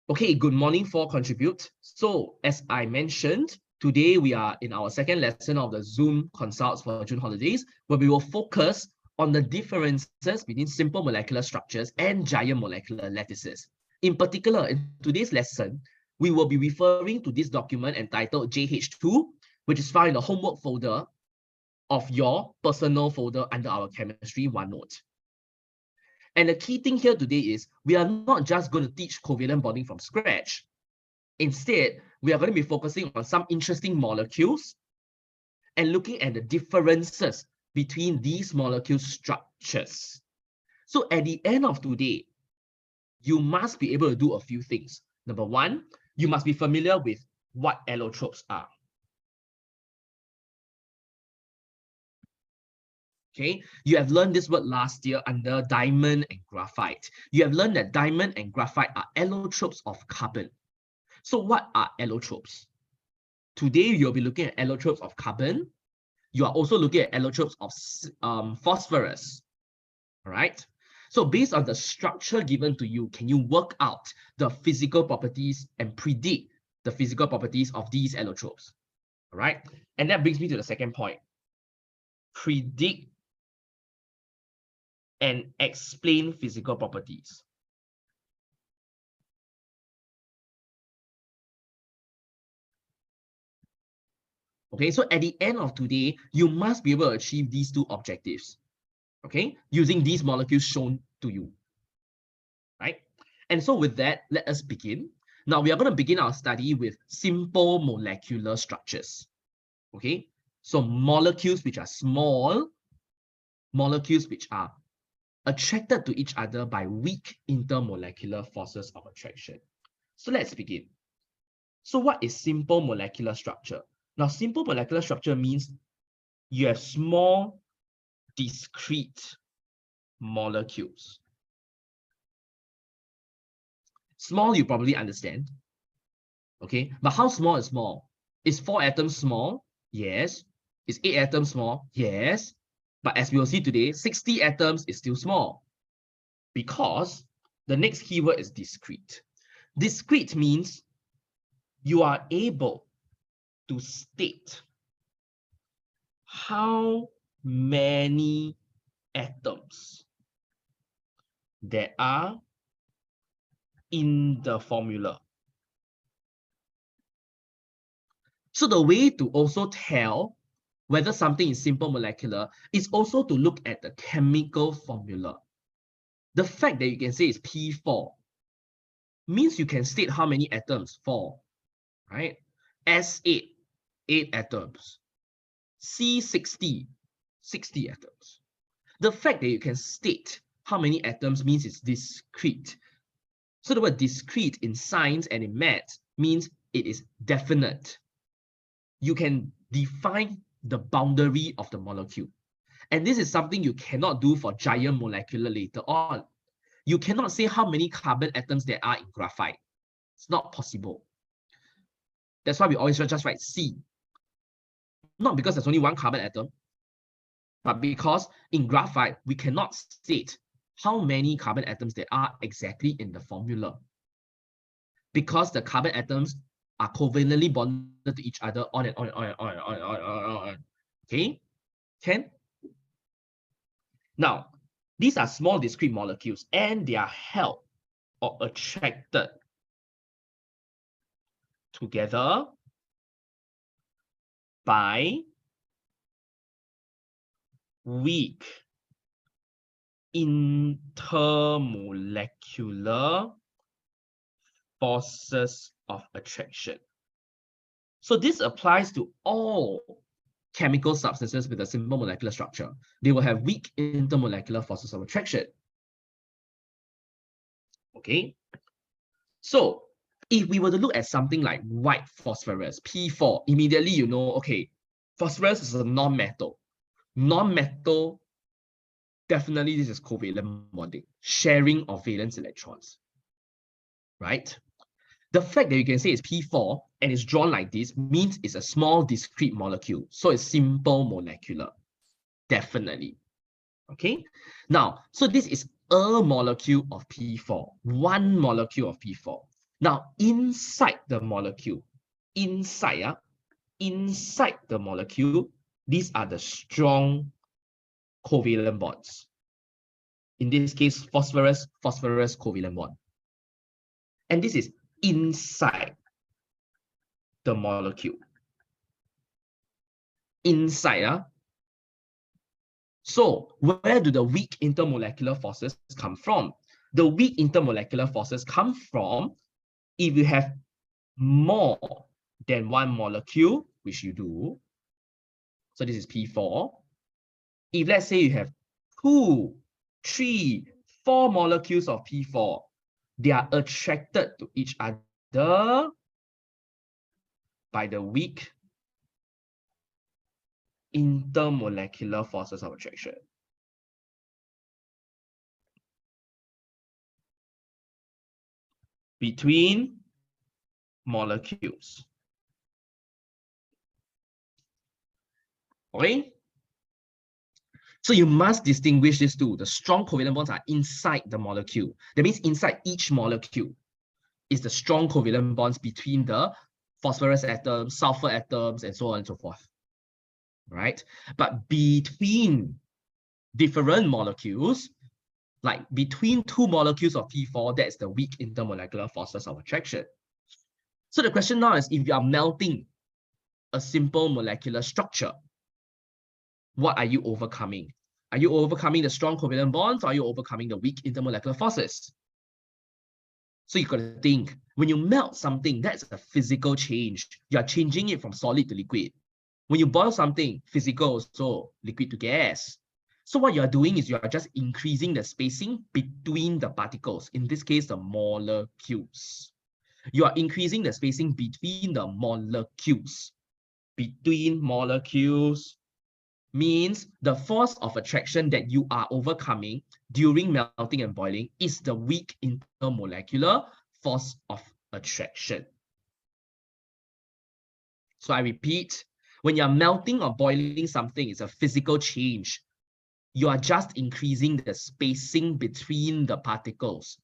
Okay, good morning for Contribute. So as I mentioned, today we are in our second lesson of the Zoom consults for June holidays, where we will focus on the differences between simple molecular structures and giant molecular lattices. In particular, in today's lesson, we will be referring to this document entitled JH2, which is found in the homework folder of your personal folder under our chemistry OneNote. And the key thing here today is we are not just going to teach covalent bonding from scratch. Instead, we are going to be focusing on some interesting molecules and looking at the differences between these molecule structures. So at the end of today, you must be able to do a few things. Number one, you must be familiar with what allotropes are. Okay, you have learned this word last year under diamond and graphite. You have learned that diamond and graphite are allotropes of carbon. So what are allotropes? Today, you'll be looking at allotropes of carbon. You are also looking at allotropes of phosphorus. All right. So based on the structure given to you, can you work out the physical properties and predict the physical properties of these allotropes? All right. And that brings me to the second point. Predict and explain physical properties. Okay, so at the end of today, you must be able to achieve these two objectives, okay, using these molecules shown to you, right? And so with that, let us begin. Now, we are going to begin our study with simple molecular structures, okay? So molecules which are small, molecules which are attracted to each other by weak intermolecular forces of attraction. So let's begin. So what is simple molecular structure? Now, simple molecular structure means you have small, discrete molecules. Small, you probably understand. Okay, but how small is small? Is 4 atoms small? Yes. Is 8 atoms small? Yes. But as we will see today, 60 atoms is still small because the next keyword is discrete. Discrete means you are able to state how many atoms there are in the formula. So the way to also tell whether something is simple molecular is also to look at the chemical formula. The fact that you can say it's P4 means you can state how many atoms, 4, right? S8, 8 atoms. C60, 60 atoms. The fact that you can state how many atoms means it's discrete. So the word discrete in science and in maths means it is definite. You can define the boundary of the molecule. And this is something you cannot do for giant molecular later on. You cannot say how many carbon atoms there are in graphite. It's not possible. That's why we always just write C. Not because there's only one carbon atom, but because in graphite, we cannot state how many carbon atoms there are exactly in the formula. Because the carbon atoms are covalently bonded to each other on and on and on and on and on and on and on. Okay? Can? Now, these are small discrete molecules and they are held or attracted together by weak intermolecular forces of attraction. So this applies to all chemical substances with a simple molecular structure. They will have weak intermolecular forces of attraction. Okay, so if we were to look at something like white phosphorus, P4, immediately you know, okay, phosphorus is a non-metal. Non-metal, definitely this is covalent bonding, sharing of valence electrons, right? The fact that you can say it's P4 and it's drawn like this means it's a small discrete molecule. So it's simple molecular, definitely. Okay, now, so this is a molecule of P4, one molecule of P4. Now, inside the molecule, inside the molecule, these are the strong covalent bonds. In this case, phosphorus covalent bond. And this is inside the molecule. Inside. So where do the weak intermolecular forces come from? The weak intermolecular forces come from if you have more than one molecule, which you do. So this is P4. If let's say you have 2, 3, 4 molecules of P4, they are attracted to each other by the weak intermolecular forces of attraction. Between molecules. Okay? So you must distinguish these two. The strong covalent bonds are inside the molecule. That means inside each molecule is the strong covalent bonds between the phosphorus atoms, sulfur atoms, and so on and so forth. Right? But between different molecules, like between 2 molecules of P4, that's the weak intermolecular forces of attraction. So the question now is, if you are melting a simple molecular structure, what are you overcoming? Are you overcoming the strong covalent bonds, or are you overcoming the weak intermolecular forces? So you got to think, when you melt something, that's a physical change. You are changing it from solid to liquid. When you boil something, physical, so liquid to gas. So what you are doing is you are just increasing the spacing between the particles, in this case, the molecules. You are increasing the spacing between the molecules. Between molecules means the force of attraction that you are overcoming during melting and boiling is the weak intermolecular force of attraction. So I repeat, when you're melting or boiling something, it's a physical change. You are just increasing the spacing between the particles.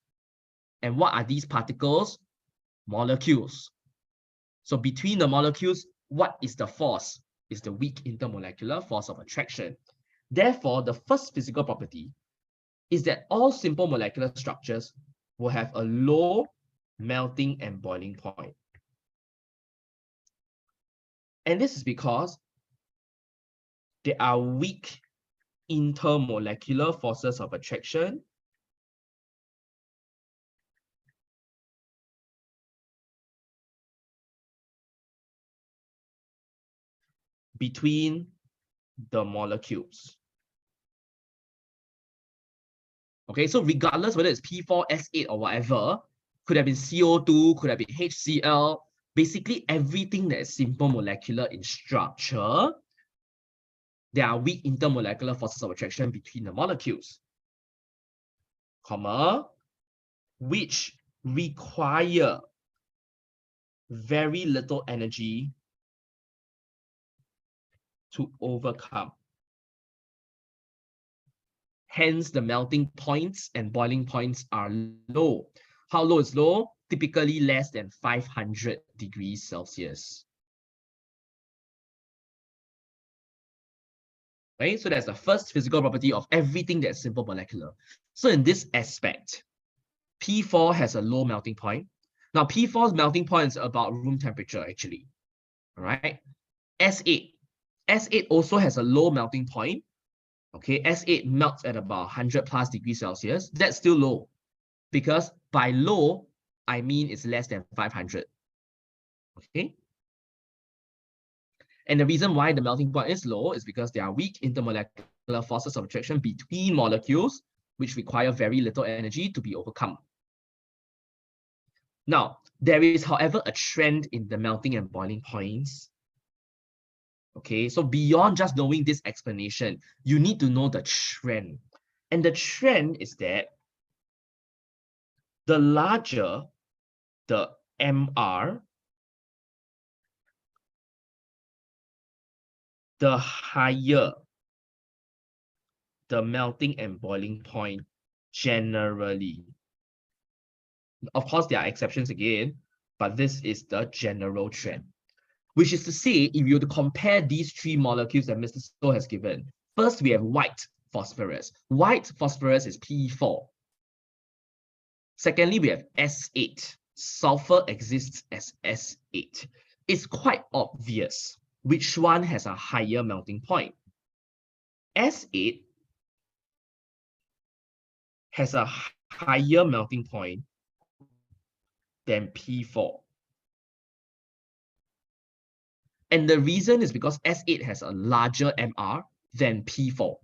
And what are these particles? Molecules. So between the molecules, what is the force? Is the weak intermolecular force of attraction. Therefore, the first physical property is that all simple molecular structures will have a low melting and boiling point. And this is because there are weak intermolecular forces of attraction between the molecules. Okay, so regardless whether it's P4, S8, or whatever, could have been CO2, could have been HCl, basically everything that is simple molecular in structure, there are weak intermolecular forces of attraction between the molecules, comma, which require very little energy to overcome. Hence, the melting points and boiling points are low. How low is low? Typically less than 500 degrees Celsius. Right? So that's the first physical property of everything that's simple molecular. So in this aspect, P4 has a low melting point. Now, P4's melting point is about room temperature, actually. All right? S8. S8 also has a low melting point. Okay, S8 melts at about 100 plus degrees Celsius. That's still low, because by low, I mean it's less than 500. Okay? And the reason why the melting point is low is because there are weak intermolecular forces of attraction between molecules, which require very little energy to be overcome. Now, there is, however, a trend in the melting and boiling points. Okay, so beyond just knowing this explanation, you need to know the trend. And the trend is that the larger the MR, the higher the melting and boiling point generally. Of course, there are exceptions again, but this is the general trend. Which is to say, if you were to compare these three molecules that Mr. So has given, first we have white phosphorus. White phosphorus is P4. Secondly, we have S8. Sulfur exists as S8. It's quite obvious which one has a higher melting point. S8 has a higher melting point than P4. And the reason is because S8 has a larger MR than P4.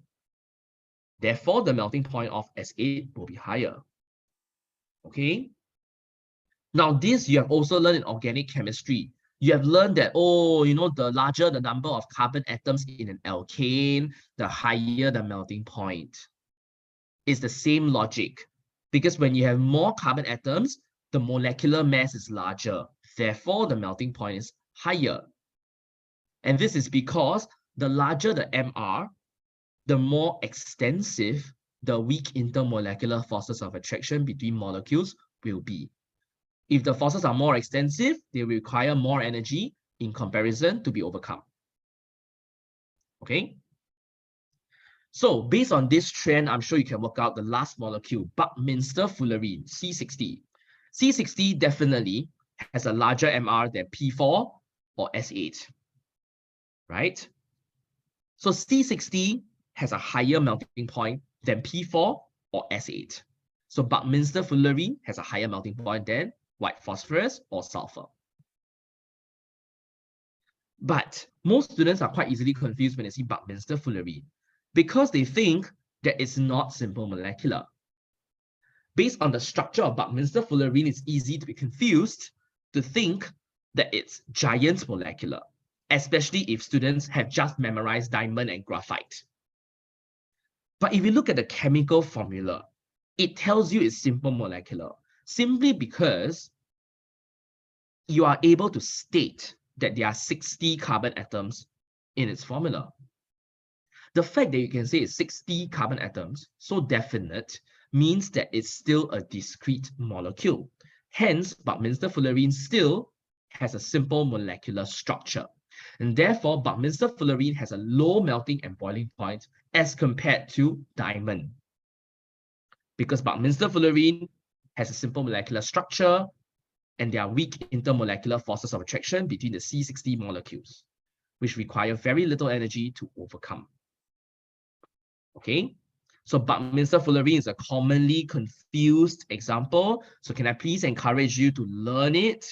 Therefore, the melting point of S8 will be higher. Okay? Now, this you have also learned in organic chemistry. You have learned that, oh, the larger the number of carbon atoms in an alkane, the higher the melting point. It's the same logic. Because when you have more carbon atoms, the molecular mass is larger. Therefore, the melting point is higher. And this is because the larger the MR, the more extensive the weak intermolecular forces of attraction between molecules will be. If the forces are more extensive, they require more energy in comparison to be overcome. Okay? So based on this trend, I'm sure you can work out the last molecule, buckminsterfullerene, C60. C60 definitely has a larger MR than P4 or S8, right? So C60 has a higher melting point than P4 or S8. So buckminsterfullerene has a higher melting point than white phosphorus or sulfur. But most students are quite easily confused when they see buckminsterfullerene because they think that it's not simple molecular. Based on the structure of buckminsterfullerene, it's easy to be confused to think that it's giant molecular, especially if students have just memorized diamond and graphite. But if you look at the chemical formula, it tells you it's simple molecular, simply because you are able to state that there are 60 carbon atoms in its formula. The fact that you can say it's 60 carbon atoms, so definite, means that it's still a discrete molecule. Hence, buckminsterfullerene still has a simple molecular structure. And therefore, buckminsterfullerene has a low melting and boiling point as compared to diamond. Because buckminsterfullerene has a simple molecular structure, and there are weak intermolecular forces of attraction between the C60 molecules, which require very little energy to overcome. Okay, so buckminsterfullerene is a commonly confused example. So can I please encourage you to learn it?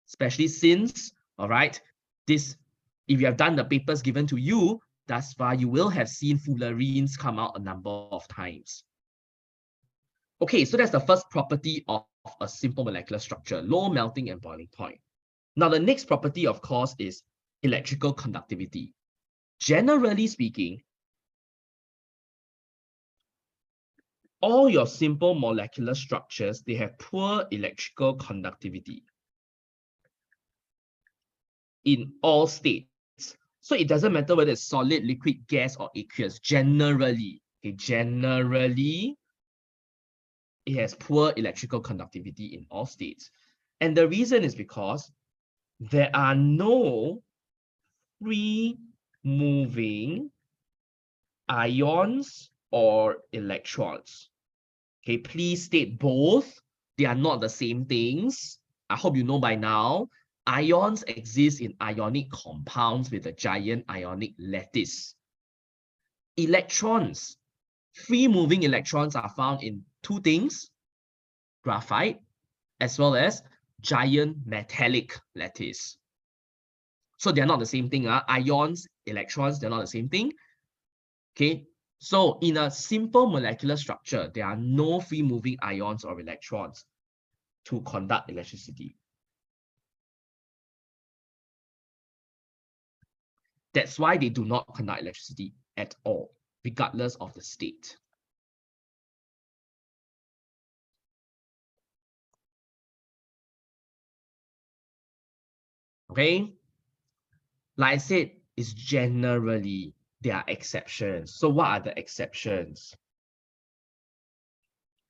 Especially since, all right, if you have done the papers given to you thus far, you will have seen fullerenes come out a number of times. Okay, so that's the first property of a simple molecular structure, low melting and boiling point. Now, the next property, of course, is electrical conductivity. Generally speaking, all your simple molecular structures, they have poor electrical conductivity in all states. So it doesn't matter whether it's solid, liquid, gas, or aqueous. Generally, okay, generally, it has poor electrical conductivity in all states. And the reason is because there are no free moving ions or electrons. Okay, please state both. They are not the same things. I hope you know by now. Ions exist in ionic compounds with a giant ionic lattice. Electrons, free moving electrons, are found in two things, graphite, as well as giant metallic lattice. So they're not the same thing. Ions, electrons, they're not the same thing. Okay, so in a simple molecular structure, there are no free moving ions or electrons to conduct electricity. That's why they do not conduct electricity at all, regardless of the state. Okay, like I said, it's generally, there are exceptions. So what are the exceptions?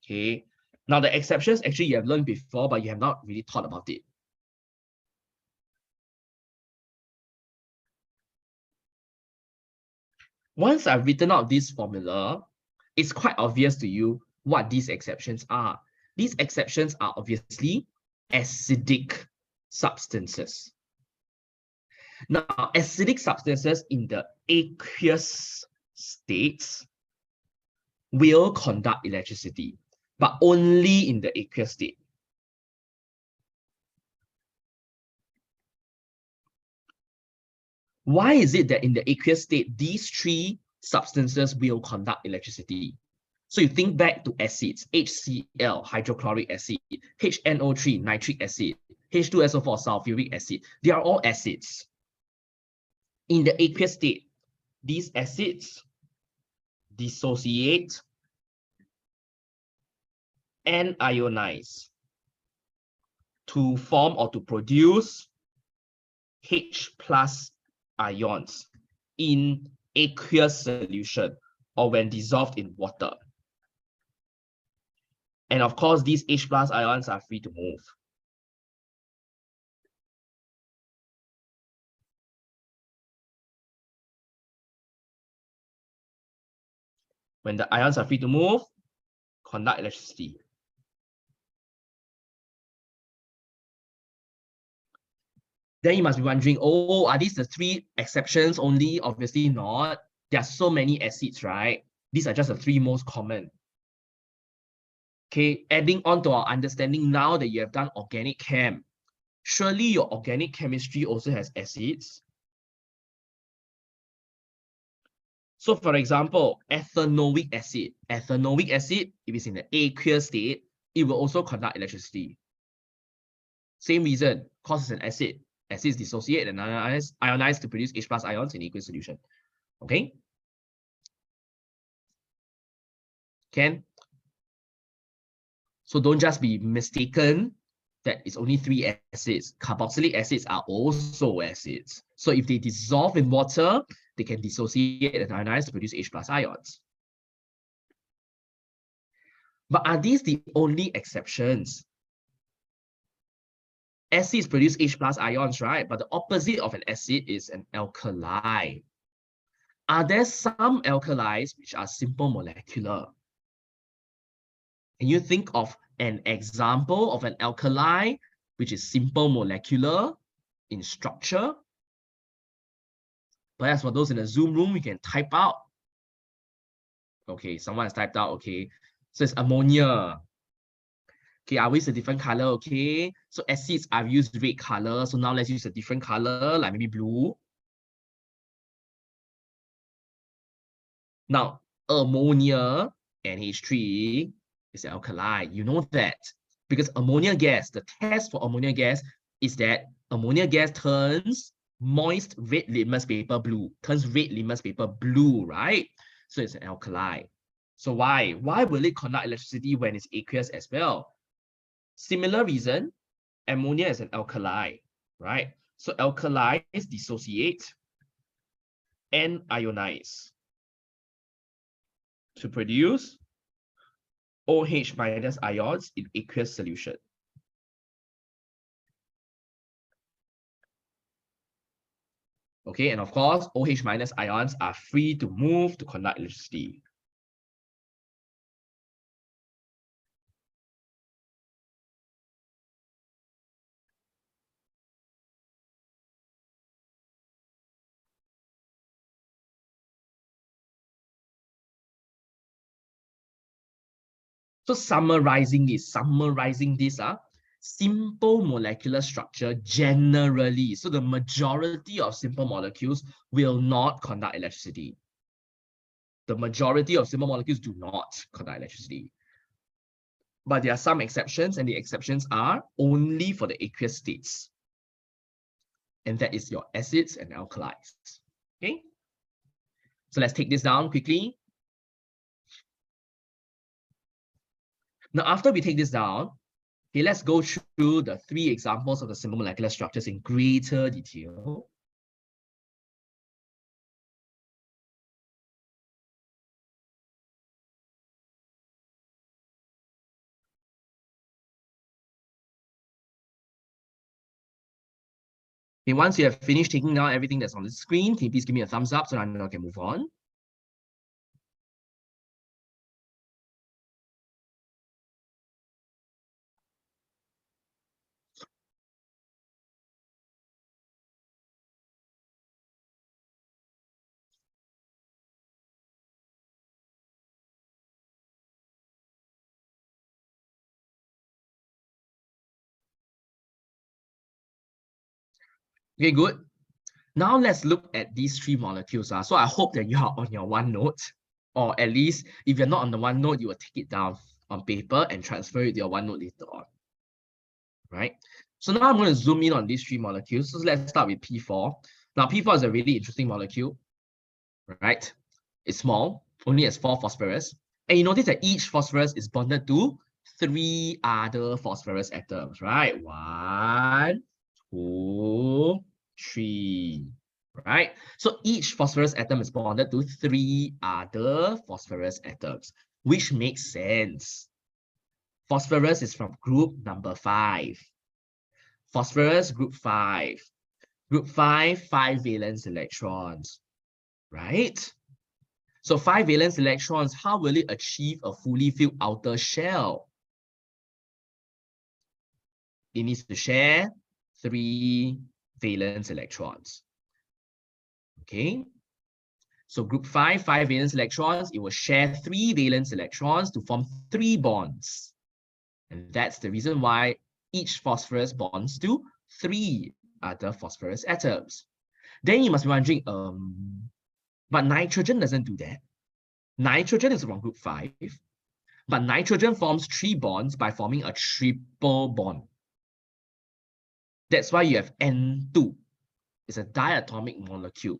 Okay, Now, the exceptions actually you have learned before, but you have not really thought about it. Once I've written out this formula, it's quite obvious to you what these exceptions are. These exceptions are obviously acidic substances. Now, acidic substances in the aqueous states will conduct electricity, but only in the aqueous state. Why is it that in the aqueous state, these three substances will conduct electricity? So you think back to acids, HCl, hydrochloric acid, HNO3, nitric acid, H2SO4, sulfuric acid. They are all acids. In the aqueous state, these acids dissociate and ionize to form or to produce H plus ions in aqueous solution or when dissolved in water. And of course, these H plus ions are free to move. When the ions are free to move, conduct electricity. Then you must be wondering, oh, are these the three exceptions only? Obviously not. There are so many acids, right? These are just the three most common. Okay, adding on to our understanding now that you have done organic chem, surely your organic chemistry also has acids. So for example, ethanoic acid. Ethanoic acid, if it's in the aqueous state, it will also conduct electricity. Same reason, cause it's an acid. Acids dissociate and ionize to produce H plus ions in aqueous solution. Okay? Can? So don't just be mistaken that it's only three acids. Carboxylic acids are also acids. So if they dissolve in water, they can dissociate and ionize to produce H plus ions. But are these the only exceptions? Acids produce H plus ions, right? But the opposite of an acid is an alkali. Are there some alkalis which are simple molecular? Can you think of an example of an alkali which is simple molecular in structure? Perhaps for those in the Zoom room, you can type out. Okay, someone has typed out, okay. So it's ammonia. Okay, I use a different color, okay. So acids, I've used red color. So now let's use a different color, like maybe blue. Now, ammonia, NH3, is an alkali. You know that because ammonia gas, the test for ammonia gas is that ammonia gas turns moist red litmus paper blue, right? So it's an alkali. So why? Why will it conduct electricity when it's aqueous as well? Similar reason, ammonia is an alkali, right? So alkalis dissociate and ionize to produce OH minus ions in aqueous solution. Okay, and of course, OH minus ions are free to move to conduct electricity. So summarizing this, simple molecular structure generally, so the majority of simple molecules will not conduct electricity. The majority of simple molecules do not conduct electricity. But there are some exceptions, and the exceptions are only for the aqueous states. And that is your acids and alkalis. Okay? So let's take this down quickly. Now, after we take this down, okay, let's go through the three examples of the simple molecular structures in greater detail. Okay, once you have finished taking down everything that's on the screen, can you please give me a thumbs up so that I can move on? Okay, good. Now let's look at these three molecules. So I hope that you are on your OneNote, or at least if you're not on the OneNote, you will take it down on paper and transfer it to your OneNote later on. Right? So now I'm going to zoom in on these three molecules. So let's start with P4. Now P4 is a really interesting molecule, right? It's small, only has 4 phosphorus. And you notice that each phosphorus is bonded to 3 other phosphorus atoms, right? 1, 2, 3, right? So each phosphorus atom is bonded to 3 other phosphorus atoms, which makes sense. Phosphorus is from group number 5. Phosphorus, group 5. Group 5, 5 valence electrons, right? So 5 valence electrons, how will it achieve a fully filled outer shell? It needs to share 3 valence electrons. Okay? So group 5, 5 valence electrons, it will share 3 valence electrons to form 3 bonds. And that's the reason why each phosphorus bonds to 3 other phosphorus atoms. Then you must be wondering, but nitrogen doesn't do that. Nitrogen is from group 5, but nitrogen forms 3 bonds by forming a triple bond. That's why you have N2. It's a diatomic molecule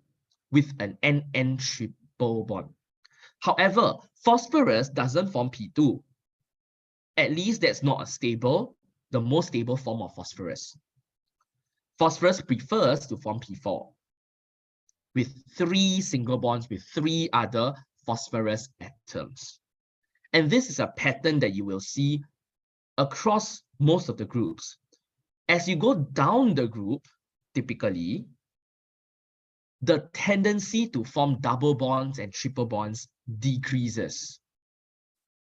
with an NN triple bond. However, phosphorus doesn't form P2. At least that's not a stable, the most stable form of phosphorus. Phosphorus prefers to form P4 with 3 single bonds with 3 other phosphorus atoms. And this is a pattern that you will see across most of the groups. As you go down the group, typically, the tendency to form double bonds and triple bonds decreases.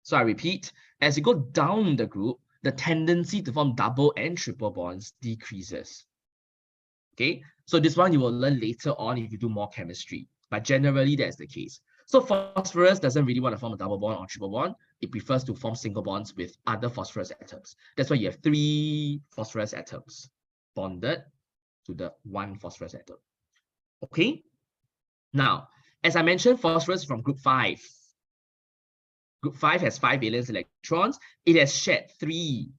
So I repeat, as you go down the group, the tendency to form double and triple bonds decreases. Okay, so this one you will learn later on if you do more chemistry, but generally that's the case. So phosphorus doesn't really want to form a double bond or triple bond. It prefers to form single bonds with other phosphorus atoms. That's why you have 3 phosphorus atoms bonded to the 1 phosphorus atom. Okay, now, as I mentioned, phosphorus is from group 5. Group 5 has 5 valence electrons. It has shared 3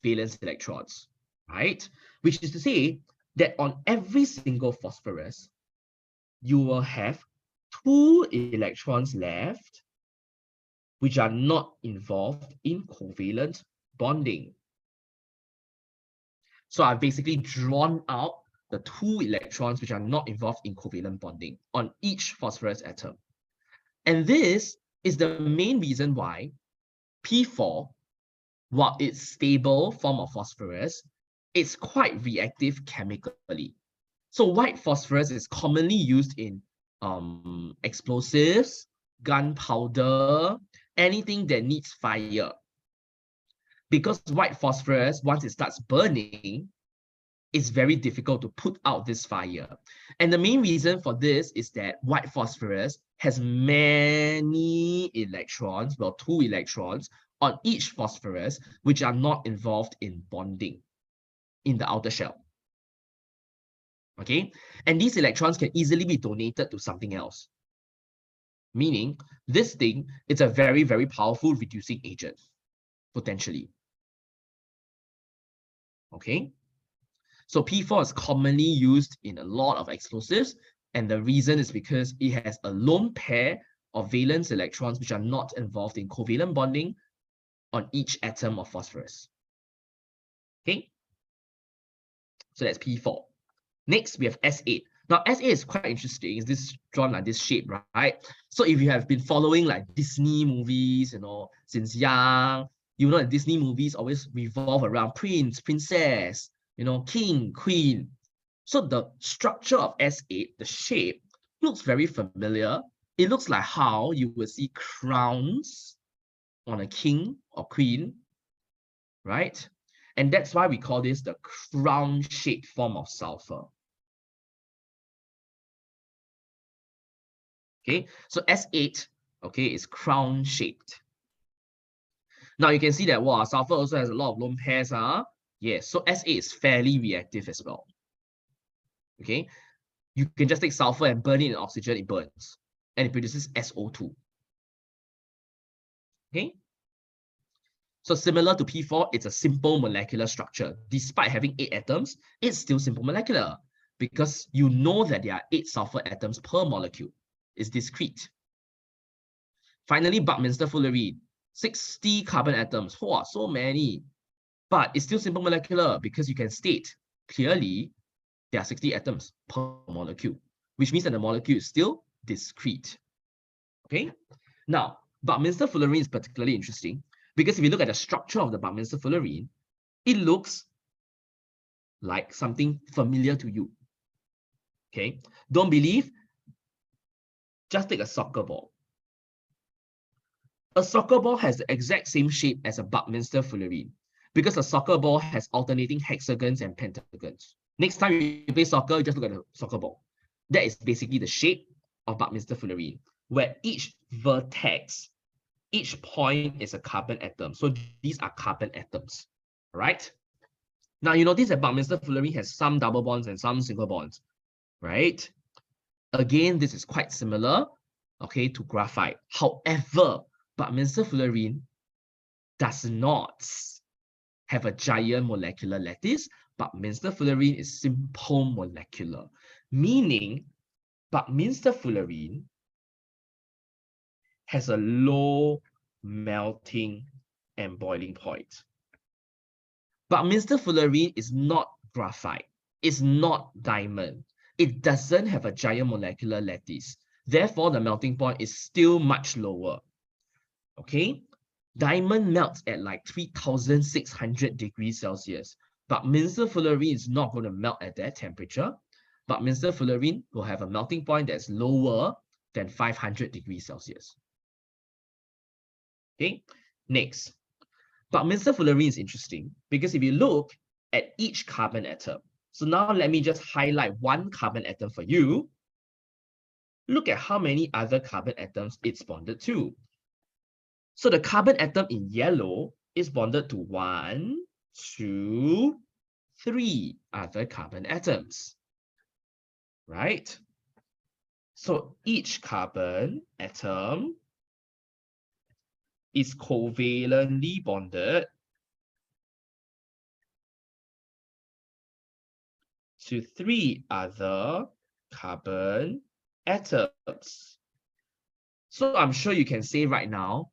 valence electrons, right? Which is to say that on every single phosphorus, you will have 2 electrons left, which are not involved in covalent bonding. So I've basically drawn out the 2 electrons which are not involved in covalent bonding on each phosphorus atom. And this is the main reason why P4, while it's stable form of phosphorus, it's quite reactive chemically. So white phosphorus is commonly used in explosives, gunpowder, anything that needs fire. Because white phosphorus, once it starts burning, it's very difficult to put out this fire. And the main reason for this is that white phosphorus has many electrons, well, 2 electrons on each phosphorus, which are not involved in bonding in the outer shell. Okay, and these electrons can easily be donated to something else. Meaning, this thing is a very, very powerful reducing agent, potentially. Okay, so P4 is commonly used in a lot of explosives, and the reason is because it has a lone pair of valence electrons which are not involved in covalent bonding on each atom of phosphorus. Okay, so that's P4. Next, we have S8. Now, S8 is quite interesting. It's this drawn like this shape, right? So if you have been following like Disney movies, since young, you know that Disney movies always revolve around prince, princess, king, queen. So the structure of S8, the shape, looks very familiar. It looks like how you will see crowns on a king or queen, right? And that's why we call this the crown-shaped form of sulfur. Okay, so S8, okay, is crown-shaped. Now you can see that, wow, sulfur also has a lot of lone pairs, huh? Yes, so S8 is fairly reactive as well. Okay, you can just take sulfur and burn it in oxygen, it burns, and it produces SO2. Okay, so similar to P4, it's a simple molecular structure. Despite having 8 atoms, it's still simple molecular because you know that there are 8 sulfur atoms per molecule. It's discrete. Finally, buckminsterfullerene, 60 carbon atoms. Wow, so many. But it's still simple molecular because you can state clearly there are 60 atoms per molecule, which means that the molecule is still discrete. Okay? Now, buckminsterfullerene is particularly interesting because if you look at the structure of the buckminsterfullerene, it looks like something familiar to you. Okay? Don't believe? Just take a soccer ball. A soccer ball has the exact same shape as a buckminsterfullerene because a soccer ball has alternating hexagons and pentagons. Next time you play soccer, you just look at the soccer ball. That is basically the shape of buckminsterfullerene, where each vertex, each point is a carbon atom. So these are carbon atoms, right? Now you notice that buckminsterfullerene has some double bonds and some single bonds, right? Again, this is quite similar, okay, to graphite. However, buckminsterfullerene does not have a giant molecular lattice. Buckminsterfullerene is simple molecular, meaning buckminsterfullerene has a low melting and boiling point. Buckminsterfullerene is not graphite. It's not diamond. It doesn't have a giant molecular lattice. Therefore, the melting point is still much lower. Okay? Diamond melts at like 3,600 degrees Celsius. Buckminsterfullerene is not going to melt at that temperature. Buckminsterfullerene will have a melting point that's lower than 500 degrees Celsius. Okay, next. Buckminsterfullerene is interesting because if you look at each carbon atom, so now let me just highlight one carbon atom for you. Look at how many other carbon atoms it's bonded to. So the carbon atom in yellow is bonded to 1, 2, 3 other carbon atoms, right? So each carbon atom is covalently bonded to 3 other carbon atoms. So I'm sure you can say right now,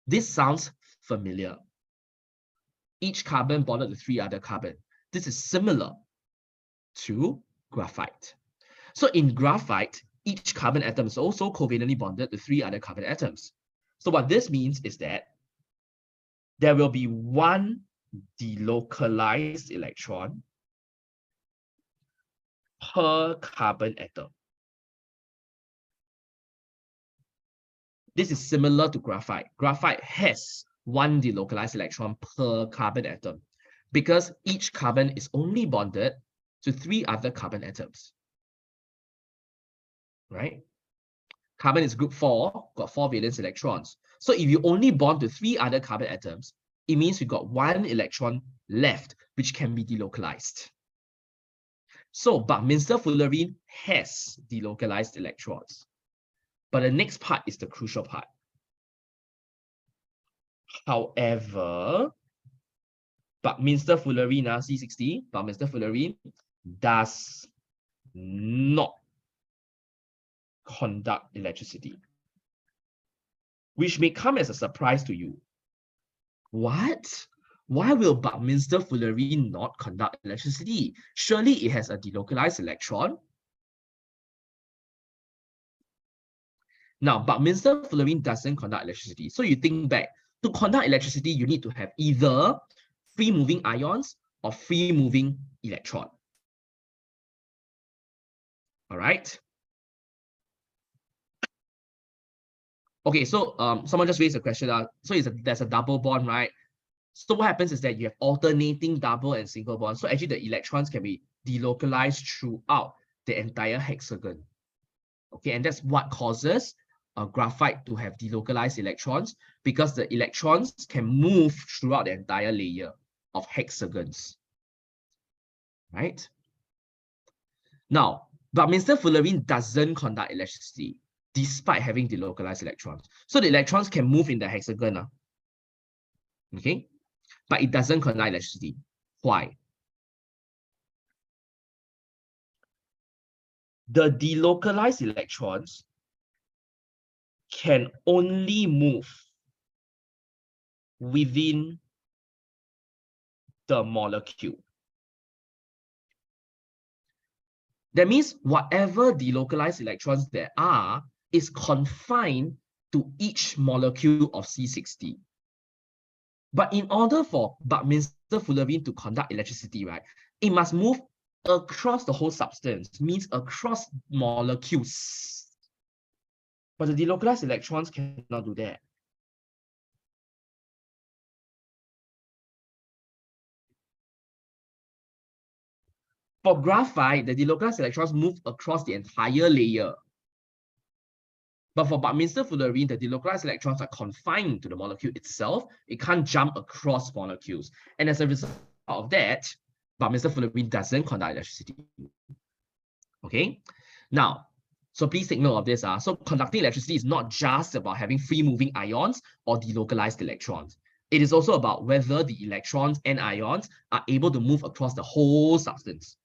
this sounds familiar. Each carbon bonded to 3 other carbon. This is similar to graphite. So in graphite, each carbon atom is also covalently bonded to 3 other carbon atoms. So what this means is that there will be one delocalized electron per carbon atom. This is similar to graphite. Graphite has one delocalized electron per carbon atom because each carbon is only bonded to 3 other carbon atoms, right? Carbon is group 4, got 4 valence electrons. So if you only bond to 3 other carbon atoms, it means we got 1 electron left, which can be delocalized. So buckminsterfullerene has delocalized electrons. But the next part is the crucial part. However, buckminsterfullerene, C60, buckminsterfullerene does not conduct electricity, which may come as a surprise to you. What? Why will buckminsterfullerene not conduct electricity? Surely it has a delocalized electron. Now, buckminsterfullerene doesn't conduct electricity. So you think back, to conduct electricity, you need to have either free-moving ions or free-moving electron. All right. Okay, so someone just raised a question. So there's a double bond, right? So what happens is that you have alternating double and single bonds. So actually the electrons can be delocalized throughout the entire hexagon. Okay, and that's what causes graphite to have delocalized electrons, because the electrons can move throughout the entire layer of hexagons, right? Now, buckminsterfullerene doesn't conduct electricity despite having delocalized electrons. So the electrons can move in the hexagon, okay, but it doesn't conduct electricity. Why? The delocalized electrons can only move within the molecule. That means whatever delocalized electrons there are is confined to each molecule of C60. But in order for buckminsterfullerene to conduct electricity, right, it must move across the whole substance, means across molecules. But the delocalized electrons cannot do that. For graphite, the delocalized electrons move across the entire layer. But for buckminsterfullerene, the delocalized electrons are confined to the molecule itself. It can't jump across molecules. And as a result of that, buckminsterfullerene doesn't conduct electricity. Okay? Now, so please take note of this. So conducting electricity is not just about having free-moving ions or delocalized electrons. It is also about whether the electrons and ions are able to move across the whole substance.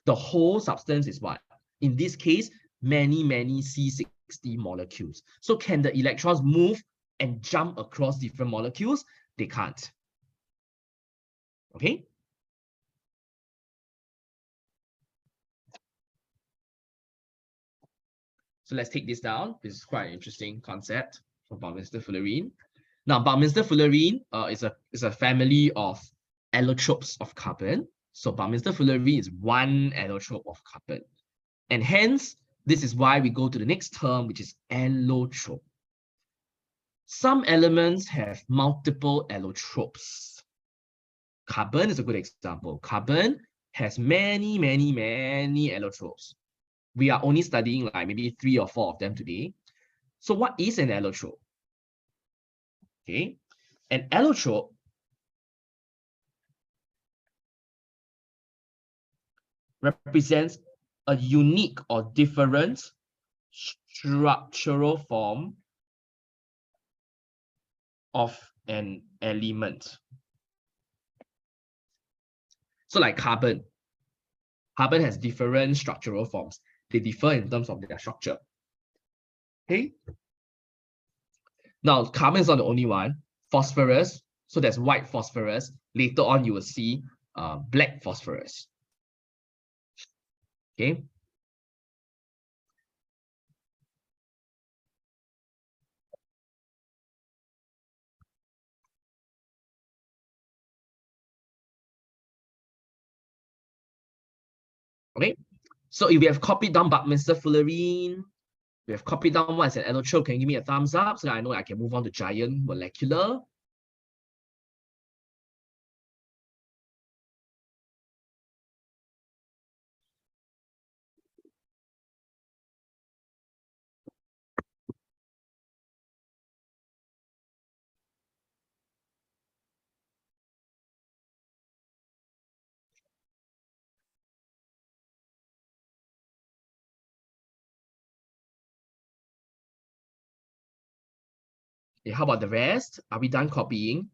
The whole substance is what? In this case, many C60 molecules. So can the electrons move and jump across different molecules? They can't. Okay? So let's take this down. This is quite an interesting concept for buckminsterfullerene. Now, buckminsterfullerene is a family of allotropes of carbon. So buckminsterfullerene is one allotrope of carbon. And hence, this is why we go to the next term, which is allotrope. Some elements have multiple allotropes. Carbon is a good example. Carbon has many allotropes. We are only studying like maybe 3 or 4 of them today. So what is an allotrope? Okay, an allotrope represents a unique or different structural form of an element. So like carbon has different structural forms. They differ in terms of their structure. Okay. Now, carbon is not the only one. Phosphorus, so there's white phosphorus. Later on, you will see black phosphorus. Okay. Okay. So if we have copied down buckminsterfullerene, we have copied down what is an allotrope. Can you give me a thumbs up so that I know I can move on to giant molecular? Okay, how about the rest? Are we done copying?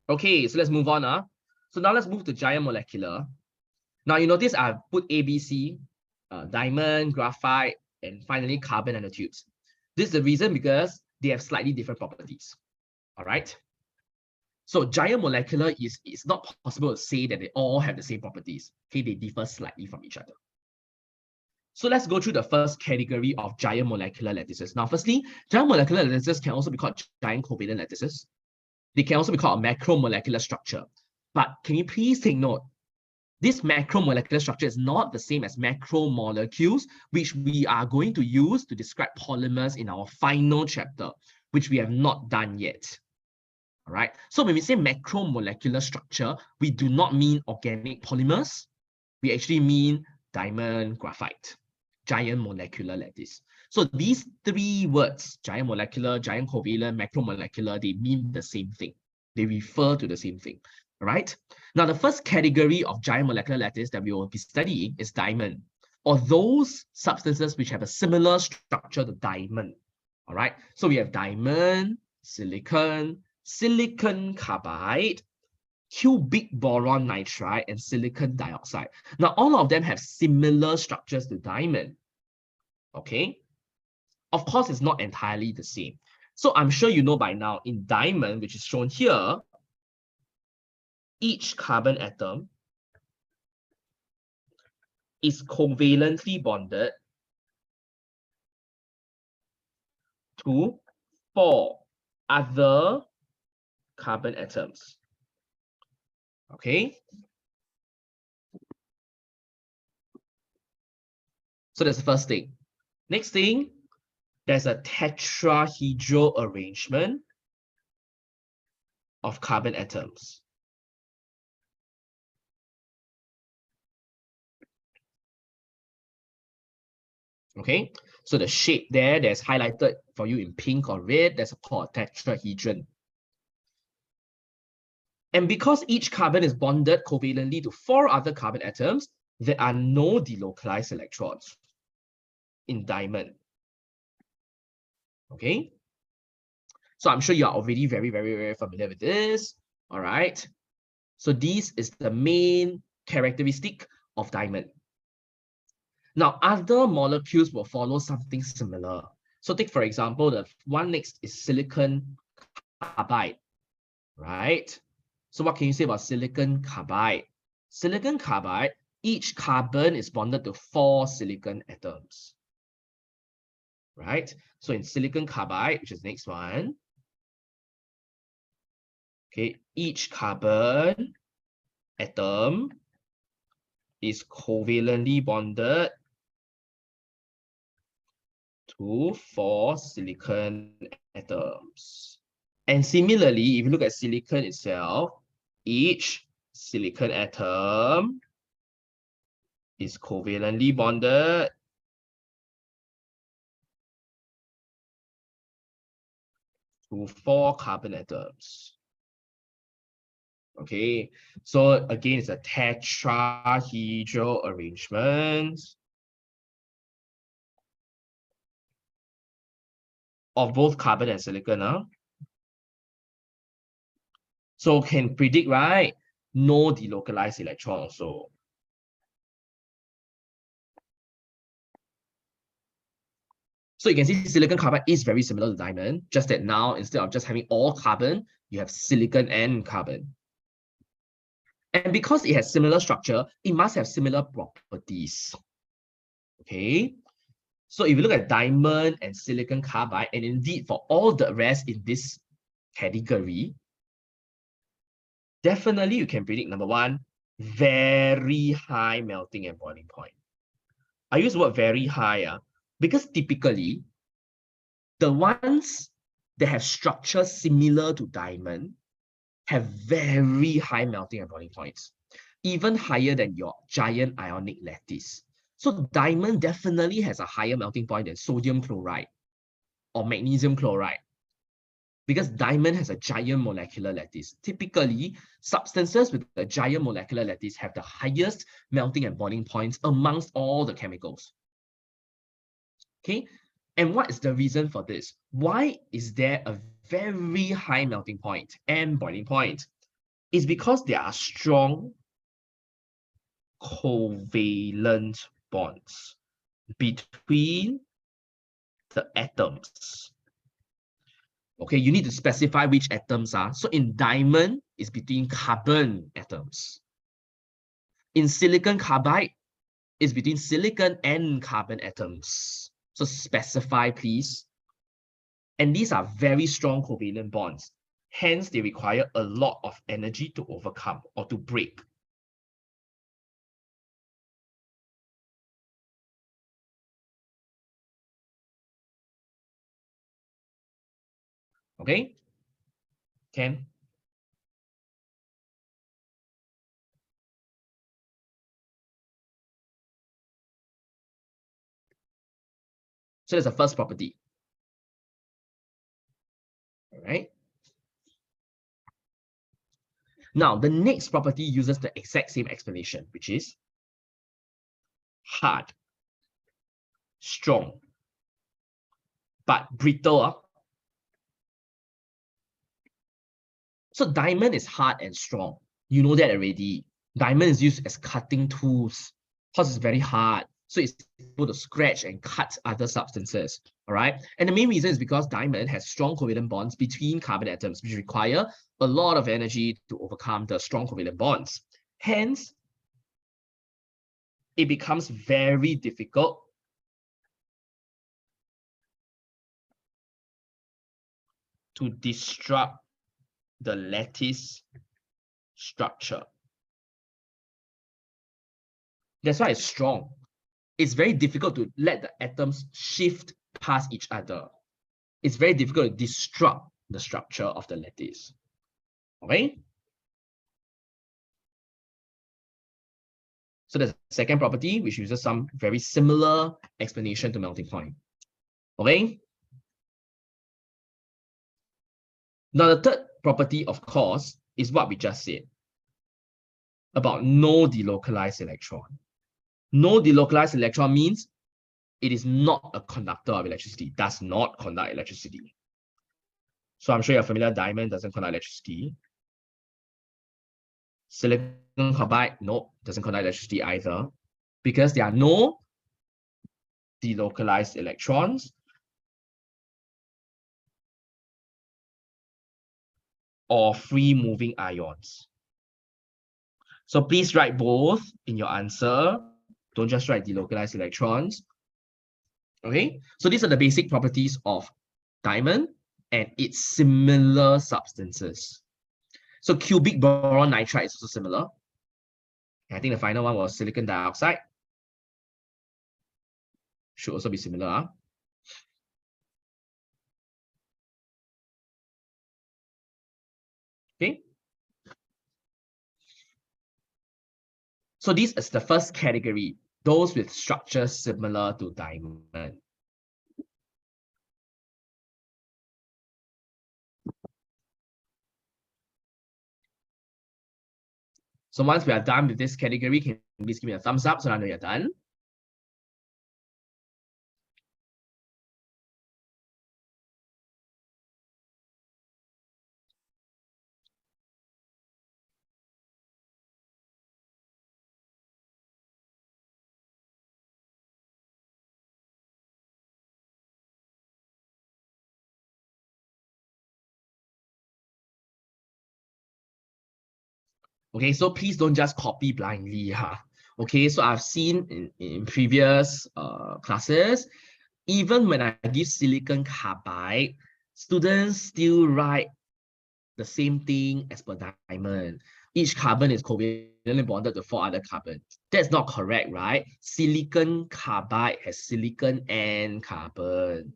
Okay, so let's move on. So now let's move to giant molecular. Now you notice I've put ABC, diamond, graphite, and finally carbon nanotubes. This is the reason because they have slightly different properties. All right. So giant molecular is not possible to say that they all have the same properties. Okay, they differ slightly from each other. So let's go through the first category of giant molecular lattices. Now, firstly, giant molecular lattices can also be called giant covalent lattices. They can also be called a macromolecular structure. But can you please take note, this macromolecular structure is not the same as macromolecules, which we are going to use to describe polymers in our final chapter, which we have not done yet. All right. So when we say macromolecular structure, we do not mean organic polymers. We actually mean diamond, graphite, giant molecular lattice. So these three words, giant molecular, giant covalent, macromolecular, they mean the same thing. They refer to the same thing. All right. Now, the first category of giant molecular lattice that we will be studying is diamond, or those substances which have a similar structure to diamond. All right. So we have diamond, silicon, silicon carbide, cubic boron nitride, and silicon dioxide. Now, all of them have similar structures to diamond. Okay. Of course, it's not entirely the same. So I'm sure you know by now, in diamond, which is shown here, each carbon atom is covalently bonded to 4 other carbon atoms. Okay. So that's the first thing. Next thing, there's a tetrahedral arrangement of carbon atoms. Okay, so the shape there that's highlighted for you in pink or red, that's called a tetrahedron. And because each carbon is bonded covalently to 4 other carbon atoms, there are no delocalized electrons in diamond. Okay, so I'm sure you are already very familiar with this. All right, so this is the main characteristic of diamond. Now, other molecules will follow something similar. So take, for example, the one next is silicon carbide, right? So what can you say about silicon carbide? Silicon carbide, each carbon is bonded to 4 silicon atoms, right? So in silicon carbide, which is the next one, okay, each carbon atom is covalently bonded to 4 silicon atoms. And similarly, if you look at silicon itself, each silicon atom is covalently bonded to 4 carbon atoms. Okay, so again, it's a tetrahedral arrangement of both carbon and silicon. So can predict, right? No delocalized electron also. So you can see silicon carbide is very similar to diamond, just that now instead of just having all carbon, you have silicon and carbon. And because it has similar structure, it must have similar properties. Okay. So if you look at diamond and silicon carbide, and indeed for all the rest in this category, definitely you can predict, number one, very high melting and boiling point. I use the word very high because typically the ones that have structure similar to diamond have very high melting and boiling points, even higher than your giant ionic lattice. So diamond definitely has a higher melting point than sodium chloride or magnesium chloride, because diamond has a giant molecular lattice. Typically, substances with a giant molecular lattice have the highest melting and boiling points amongst all the chemicals. Okay, and what is the reason for this? Why is there a very high melting point and boiling point? is because there are strong covalent bonds between the atoms. Okay, you need to specify which atoms are. So in diamond, it's between carbon atoms. In silicon carbide, it's between silicon and carbon atoms. So specify, please. And these are very strong covalent bonds. Hence, they require a lot of energy to overcome or to break. Okay? Can? So that's the first property. All right? Now, the next property uses the exact same explanation, which is hard, strong, but brittle. So diamond is hard and strong. You know that already. Diamond is used as cutting tools because it's very hard. So it's able to scratch and cut other substances. All right. And the main reason is because diamond has strong covalent bonds between carbon atoms, which require a lot of energy to overcome the strong covalent bonds. Hence, it becomes very difficult to disrupt the lattice structure. That's why it's strong. It's very difficult to let the atoms shift past each other. It's very difficult to disrupt the structure of the lattice. Okay? So the second property, which uses some very similar explanation to melting point. Okay? Now, the third property, of course, is what we just said about no delocalized electron. No delocalized electron means it is not a conductor of electricity, does not conduct electricity. So I'm sure you're familiar, diamond doesn't conduct electricity. Silicon carbide, nope, doesn't conduct electricity either, because there are no delocalized electrons or free moving ions. So please write both in your answer. Don't just write delocalized electrons. Okay, so these are the basic properties of diamond and its similar substances. So cubic boron nitride is also similar. I think the final one was silicon dioxide. Should also be similar. Okay. So this is the first category, those with structures similar to diamond. So once we are done with this category, can you please give me a thumbs up so I know you're done? Okay, so please don't just copy blindly. Okay, so I've seen in previous classes, even when I give silicon carbide, students still write the same thing as per diamond. Each carbon is covalently bonded to 4 other carbons. That's not correct, right? Silicon carbide has silicon and carbon.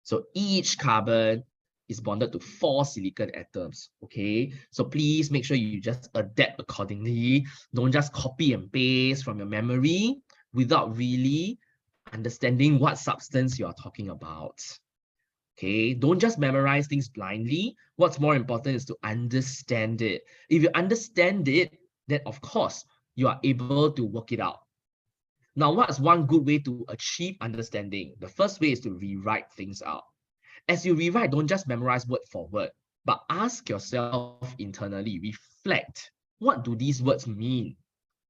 So each carbon is bonded to 4 silicon atoms. Okay, so please make sure you just adapt accordingly. Don't just copy and paste from your memory without really understanding what substance you are talking about. Okay, don't just memorize things blindly. What's more important is to understand it. If you understand it, then of course you are able to work it out. Now, what's one good way to achieve understanding? The first way is to rewrite things out. As you rewrite, don't just memorize word for word, but ask yourself internally, reflect, what do these words mean?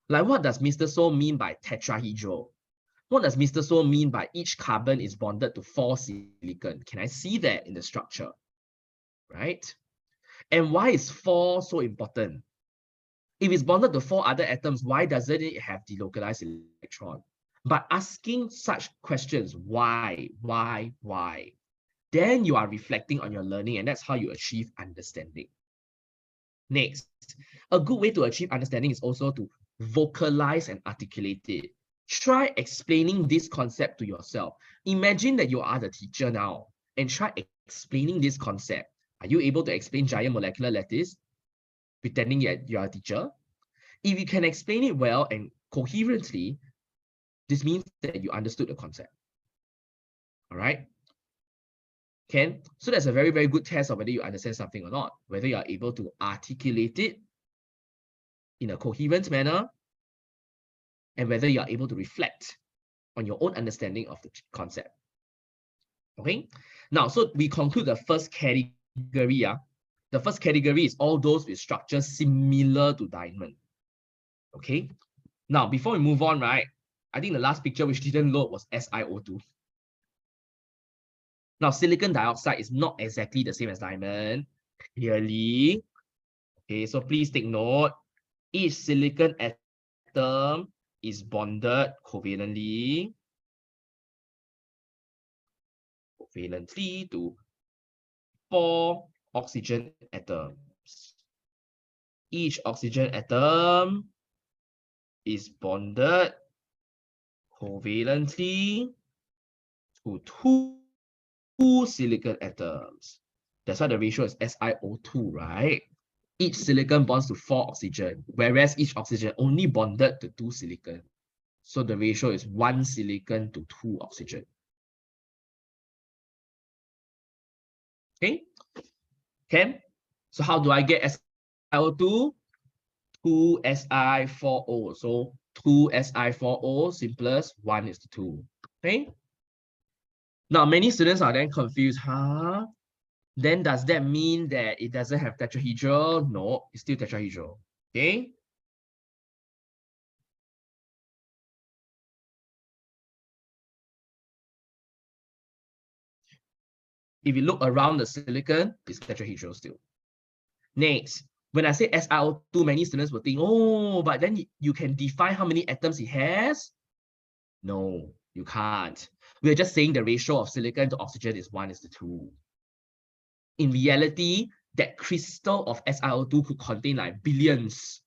Like, what does Mr. So mean by tetrahedral? What does Mr. So mean by each carbon is bonded to 4 silicon? Can I see that in the structure? Right? And why is 4 so important? If it's bonded to 4 other atoms, why doesn't it have delocalized electron? By asking such questions, why, then you are reflecting on your learning, and that's how you achieve understanding. Next, a good way to achieve understanding is also to vocalize and articulate it. Try explaining this concept to yourself. Imagine that you are the teacher now and try explaining this concept. Are you able to explain giant molecular lattice, pretending that you are a teacher? If you can explain it well and coherently, this means that you understood the concept. All right? Can? So that's a very, very good test of whether you understand something or not, whether you are able to articulate it in a coherent manner, and whether you are able to reflect on your own understanding of the concept. Okay? Now, so we conclude the first category. The first category is all those with structures similar to diamond. Okay? Now, before we move on, right, I think the last picture which didn't load was SiO2. Now, silicon dioxide is not exactly the same as diamond, clearly. Okay, so please take note. Each silicon atom is bonded covalently to 4 oxygen atoms. Each oxygen atom is bonded covalently to 2 silicon atoms. That's why the ratio is SiO2, right? Each silicon bonds to 4 oxygen, whereas each oxygen only bonded to 2 silicon. So the ratio is 1 silicon to 2 oxygen. Okay? Okay? So how do I get SiO2? 2Si4O. So 2Si4O simplest, 1:2. Okay? Now, many students are then confused. Then does that mean that it doesn't have tetrahedral? No, it's still tetrahedral. Okay? If you look around the silicon, it's tetrahedral still. Next, when I say SiO2, many students will think, oh, but then you can define how many atoms it has? No, you can't. We're just saying the ratio of silicon to oxygen is 1:2. In reality, that crystal of SiO2 could contain like billions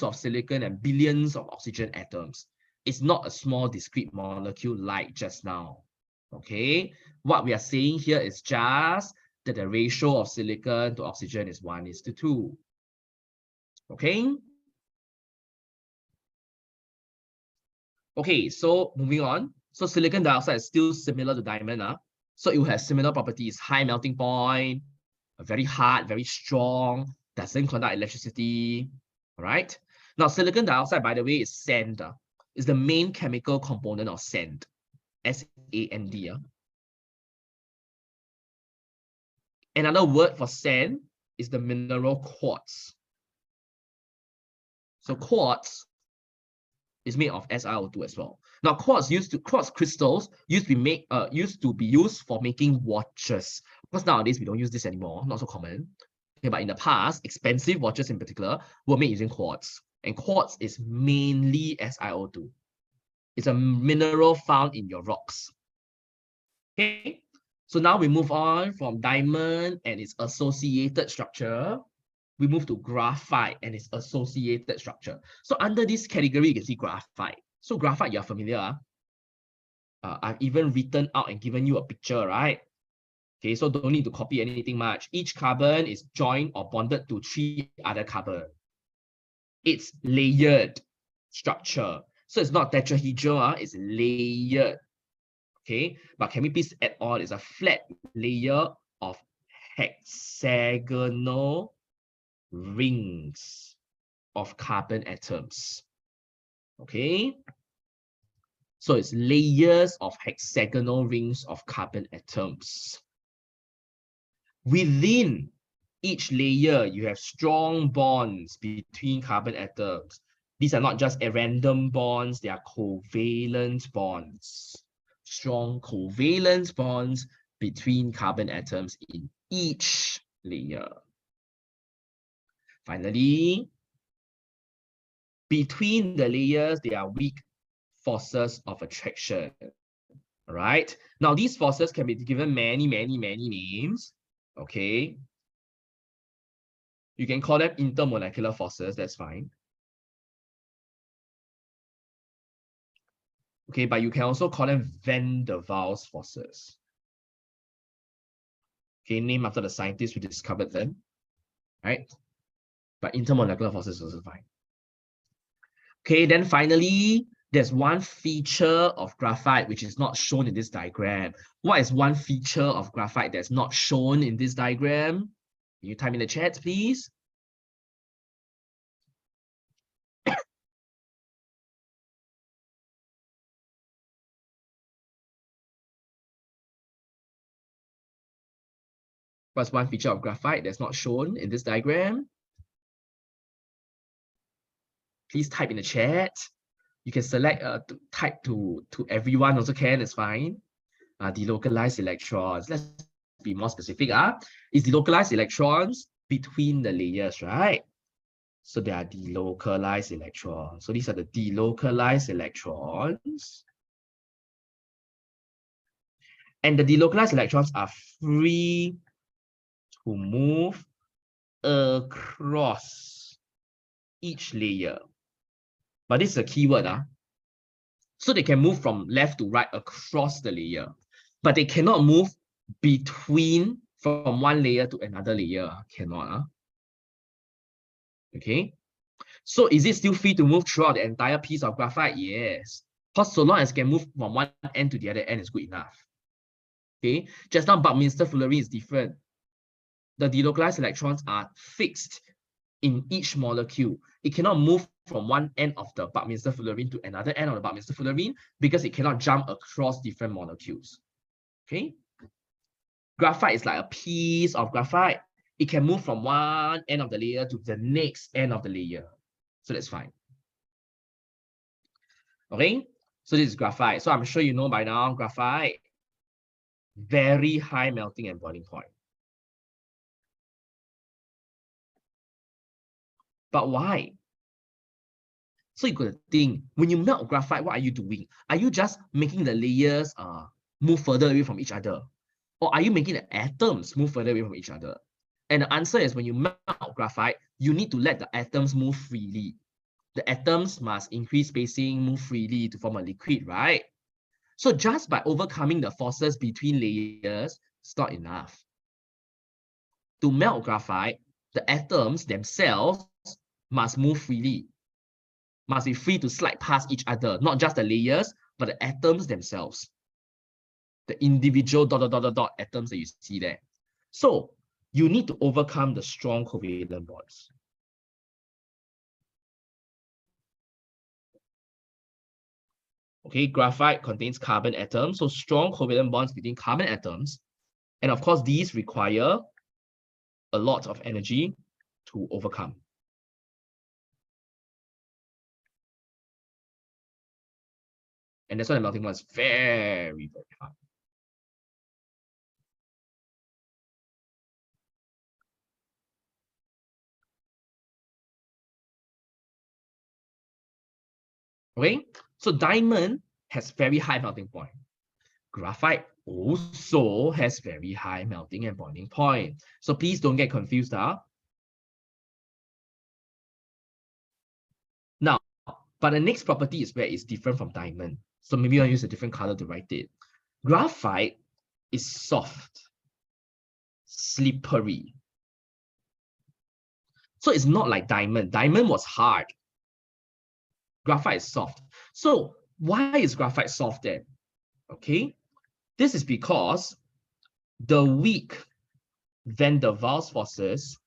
of silicon and billions of oxygen atoms. It's not a small discrete molecule like just now. Okay, what we are saying here is just that the ratio of silicon to oxygen is 1:2. Okay. Okay, so moving on. So silicon dioxide is still similar to diamond. So it will have similar properties: high melting point, very hard, very strong, doesn't conduct electricity. All right. Now, silicon dioxide, by the way, is sand. Is the main chemical component of sand. S-A-N-D. Another word for sand is the mineral quartz. So quartz is made of SiO2 as well. Now, quartz crystals used to be used for making watches. Because nowadays we don't use this anymore, not so common. Okay, but in the past, expensive watches in particular were made using quartz. And quartz is mainly SiO2. It's a mineral found in your rocks. Okay, so now we move on from diamond and its associated structure. We move to graphite and its associated structure. So under this category, you can see graphite. So graphite, you're familiar. I've even written out and given you a picture, right? Okay, so don't need to copy anything much. Each carbon is joined or bonded to 3 other carbon. It's layered structure. So it's not tetrahedral, it's layered. Okay, but can we please add on? It's a flat layer of hexagonal rings of carbon atoms. Okay, so it's layers of hexagonal rings of carbon atoms. Within each layer, you have strong bonds between carbon atoms. These are not just random bonds, they are covalent bonds. Strong covalent bonds between carbon atoms in each layer. Finally, between the layers, there are weak forces of attraction. All right. Now, these forces can be given many names. Okay. You can call them intermolecular forces, that's fine. Okay, but you can also call them Van der Waals forces. Okay, named after the scientist who discovered them, right? But intermolecular forces is also fine. Okay, then finally, there's one feature of graphite which is not shown in this diagram. What is one feature of graphite that's not shown in this diagram? Can you type in the chat, please? What's one feature of graphite that's not shown in this diagram? Please type in the chat. You can select type to everyone also can, it's fine. Delocalized electrons. Let's be more specific. Is delocalized electrons between the layers, right? So they are delocalized electrons. So these are the delocalized electrons. And the delocalized electrons are free to move across each layer. But this is a keyword. So they can move from left to right across the layer, but they cannot move between from one layer to another layer. Cannot. Okay. So is it still free to move throughout the entire piece of graphite? Yes. Because so long as it can move from one end to the other end is good enough. Okay. Just now, buckminsterfullerene is different. The delocalized electrons are fixed in each molecule. It cannot move from one end of the buckminsterfullerene to another end of the buckminsterfullerene because it cannot jump across different molecules. Okay. Graphite is like a piece of graphite. It can move from one end of the layer to the next end of the layer. So that's fine. Okay, so this is graphite. So I'm sure you know by now, graphite, very high melting and boiling point. But why? So you got to think, when you melt graphite, what are you doing? Are you just making the layers move further away from each other? Or are you making the atoms move further away from each other? And the answer is when you melt graphite, you need to let the atoms move freely. The atoms must increase spacing, move freely to form a liquid, right? So just by overcoming the forces between layers, it's not enough. To melt graphite, the atoms themselves must move freely, must be free to slide past each other, not just the layers, but the atoms themselves. The individual ... atoms that you see there. So you need to overcome the strong covalent bonds. Okay, graphite contains carbon atoms, so strong covalent bonds between carbon atoms. And of course, these require a lot of energy to overcome. And that's why the melting point is very hard. Okay, so diamond has very high melting point. Graphite also has very high melting and boiling point. So please don't get confused. Now, but the next property is where it's different from diamond. So maybe I'll use a different color to write it. Graphite is soft, slippery. So it's not like diamond. Diamond was hard. Graphite is soft. So why is graphite soft then? Okay, this is because the weak Van der Waals forces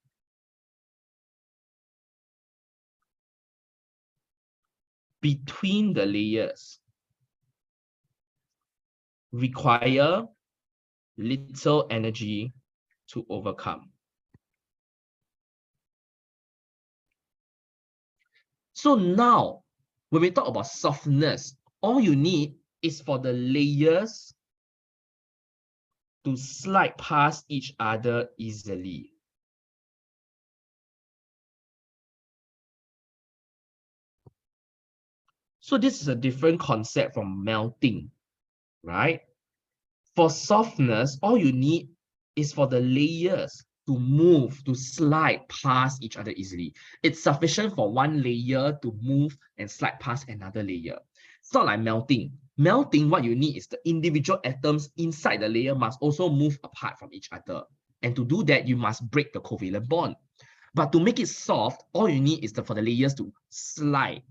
between the layers require little energy to overcome. So now, when we talk about softness, all you need is for the layers to slide past each other easily. So this is a different concept from melting, right? For softness, all you need is for the layers to move, to slide past each other easily. It's sufficient for one layer to move and slide past another layer. It's not like melting. Melting, what you need is the individual atoms inside the layer must also move apart from each other. And to do that, you must break the covalent bond. But to make it soft, all you need is for the layers to slide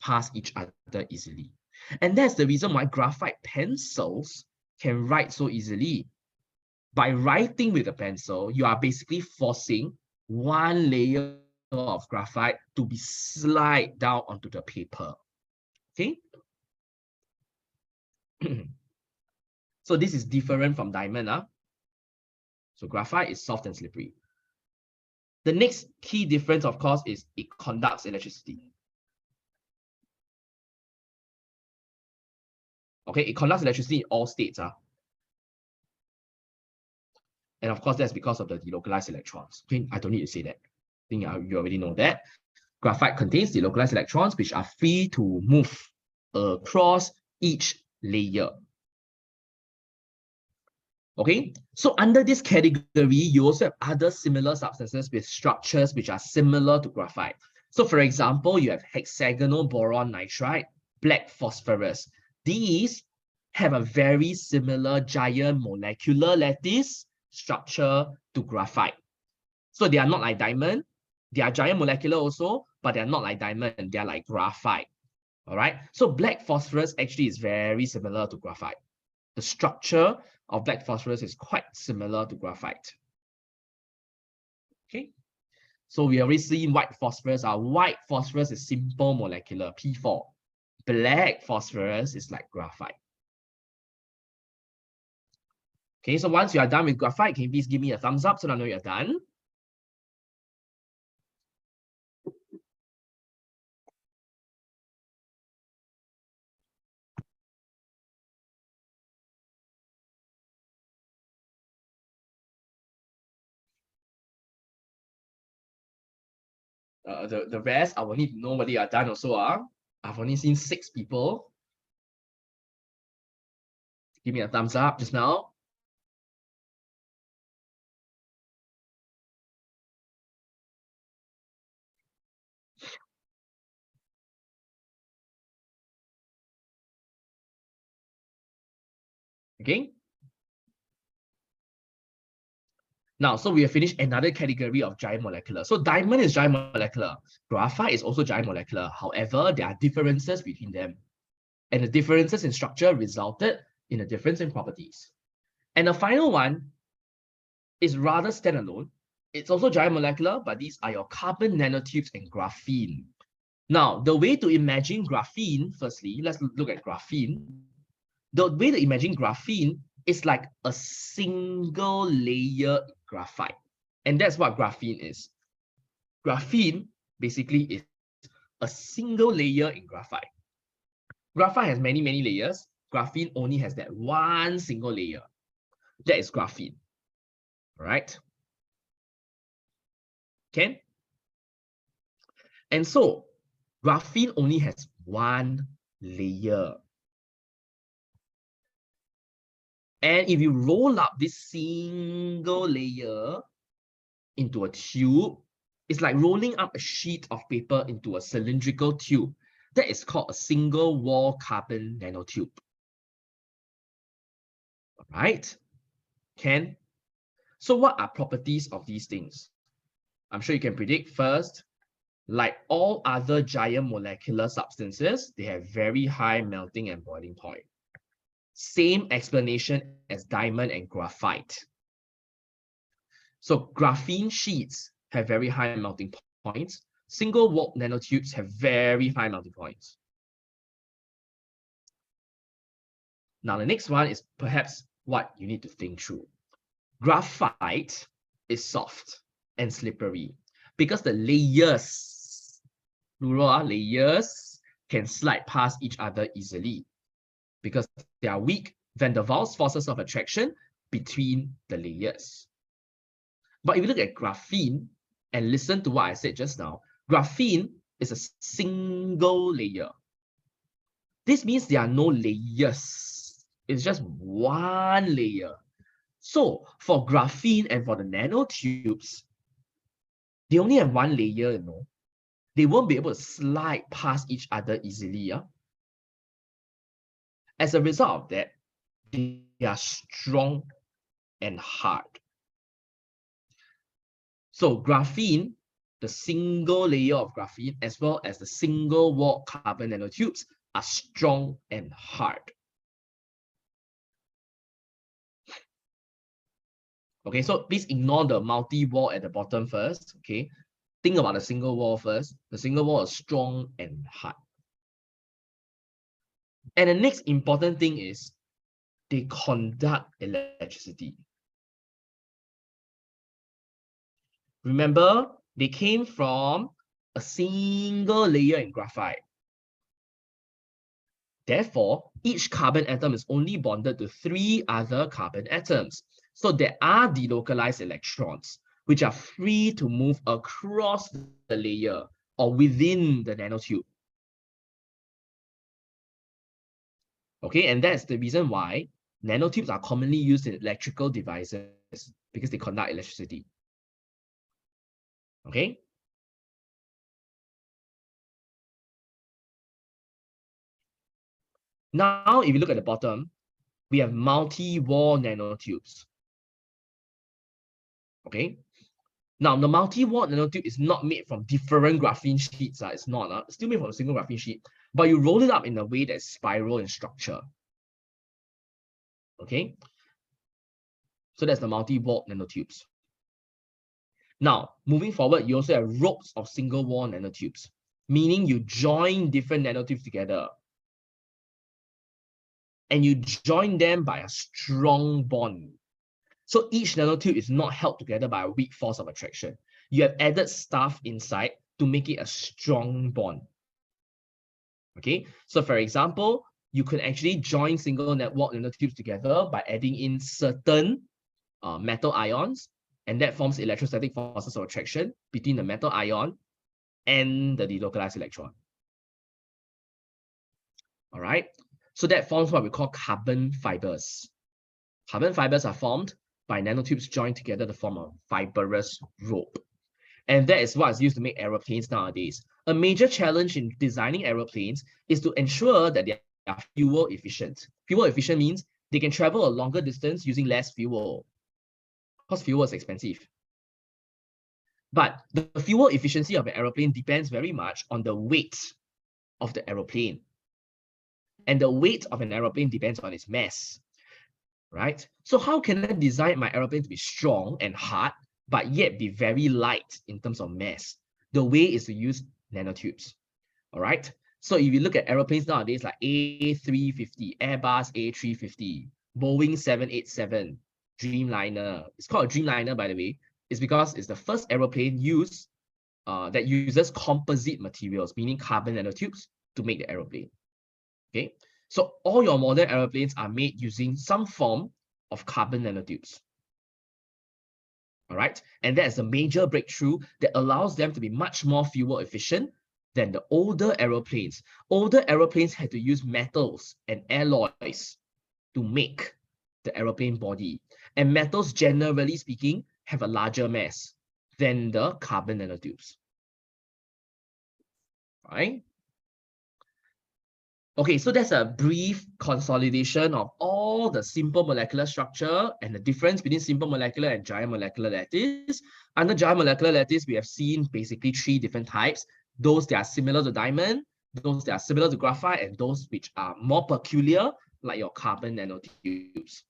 past each other easily. And that's the reason why graphite pencils can write so easily. By writing with a pencil, you are basically forcing one layer of graphite to be slide down onto the paper. Okay? So this is different from diamond. So graphite is soft and slippery. The next key difference, of course, is it conducts electricity. Okay, it conducts electricity in all states. And of course, that's because of the delocalized electrons. Okay, I don't need to say that. I think you already know that. Graphite contains delocalized electrons, which are free to move across each layer. Okay, so under this category, you also have other similar substances with structures which are similar to graphite. So for example, you have hexagonal boron nitride, black phosphorus. These have a very similar giant molecular lattice structure to graphite. So they are not like diamond. They are giant molecular also, but they are not like diamond. They are like graphite. All right. So black phosphorus actually is very similar to graphite. The structure of black phosphorus is quite similar to graphite. Okay. So we already seen white phosphorus. Our white phosphorus is simple molecular, P4. Black phosphorus is like graphite. Okay, so once you are done with graphite, can you please give me a thumbs up so that I know you're done? The rest, I will need to know whether you are done also. I've only seen 6 people. Give me a thumbs up just now. Okay. Now, so we have finished another category of giant molecular. So diamond is giant molecular. Graphite is also giant molecular. However, there are differences between them. And the differences in structure resulted in a difference in properties. And the final one is rather standalone. It's also giant molecular, but these are your carbon nanotubes and graphene. Now, the way to imagine graphene, firstly, let's look at graphene. The way to imagine graphene is like a single layer graphite. And that's what graphene is. Graphene basically is a single layer in graphite. Graphite has many, many layers. Graphene only has that one single layer. That is graphene. All right? Okay? And so, graphene only has one layer. And if you roll up this single layer into a tube, it's like rolling up a sheet of paper into a cylindrical tube. That is called a single wall carbon nanotube. All right? Ken? So what are properties of these things? I'm sure you can predict. First, like all other giant molecular substances, they have very high melting and boiling point. Same explanation as diamond and graphite. So graphene sheets have very high melting points. Single wall nanotubes have very high melting points. Now, the next one is perhaps what you need to think through. Graphite is soft and slippery because the layers plural layers can slide past each other easily because they are weak van der Waals forces of attraction between the layers. But if you look at graphene and listen to what I said just now, graphene is a single layer. This means there are no layers. It's just one layer. So for graphene and for the nanotubes, they only have one layer, you know. They won't be able to slide past each other easily. Yeah? As a result of that, they are strong and hard. So graphene, the single layer of graphene, as well as the single wall carbon nanotubes are strong and hard. Okay, so please ignore the multi-wall at the bottom first. Okay, think about the single wall first. The single wall is strong and hard. And the next important thing is they conduct electricity. Remember, they came from a single layer in graphite. Therefore, each carbon atom is only bonded to 3 other carbon atoms. So there are delocalized electrons, which are free to move across the layer or within the nanotube. Okay, and that's the reason why nanotubes are commonly used in electrical devices because they conduct electricity. Okay. Now, if you look at the bottom, we have multi-wall nanotubes. Okay. Now, the multi-wall nanotube is not made from different graphene sheets. It's not. It's still made from a single graphene sheet, but you roll it up in a way that's spiral in structure. Okay. So that's the multi-wall nanotubes. Now, moving forward, you also have ropes of single-wall nanotubes, meaning you join different nanotubes together. And you join them by a strong bond. So each nanotube is not held together by a weak force of attraction. You have added stuff inside to make it a strong bond. Okay, so for example, you could actually join single wall nanotubes together by adding in certain metal ions, and that forms electrostatic forces of attraction between the metal ion and the delocalized electron. All right, so that forms what we call carbon fibers. Carbon fibers are formed by nanotubes joined together to form a fibrous rope. And that is what is used to make aeroplanes nowadays. A major challenge in designing aeroplanes is to ensure that they are fuel efficient. Fuel efficient means they can travel a longer distance using less fuel, because fuel is expensive. But the fuel efficiency of an aeroplane depends very much on the weight of the aeroplane. And the weight of an aeroplane depends on its mass, right? So how can I design my aeroplane to be strong and hard, but yet be very light in terms of mass? The way is to use nanotubes, all right? So if you look at aeroplanes nowadays like A350, Airbus A350, Boeing 787, Dreamliner. It's called a Dreamliner, by the way. It's because it's the first aeroplane that uses composite materials, meaning carbon nanotubes, to make the aeroplane. Okay, so all your modern aeroplanes are made using some form of carbon nanotubes. All right, and that's a major breakthrough that allows them to be much more fuel efficient than the older aeroplanes. Older aeroplanes had to use metals and alloys to make the aeroplane body. And metals, generally speaking, have a larger mass than the carbon nanotubes. Right? Okay, so that's a brief consolidation of all the simple molecular structure and the difference between simple molecular and giant molecular lattice. Under giant molecular lattice, we have seen basically 3 different types. Those that are similar to diamond, those that are similar to graphite, and those which are more peculiar, like your carbon nanotubes.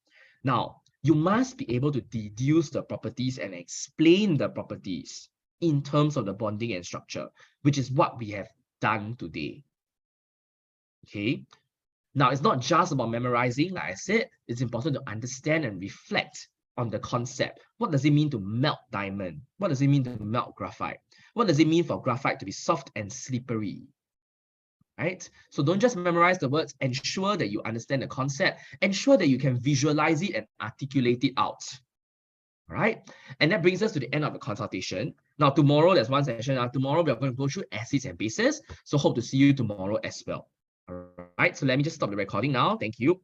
Now, you must be able to deduce the properties and explain the properties in terms of the bonding and structure, which is what we have done today. Okay, now it's not just about memorizing. Like I said, it's important to understand and reflect on the concept. What does it mean to melt diamond? What does it mean to melt graphite? What does it mean for graphite to be soft and slippery? Right? So don't just memorize the words, ensure that you understand the concept, ensure that you can visualize it and articulate it out. All right? And that brings us to the end of the consultation. Now, tomorrow, there's one session. Tomorrow, we are going to go through acids and bases. So hope to see you tomorrow as well. All right, so let me just stop the recording now. Thank you.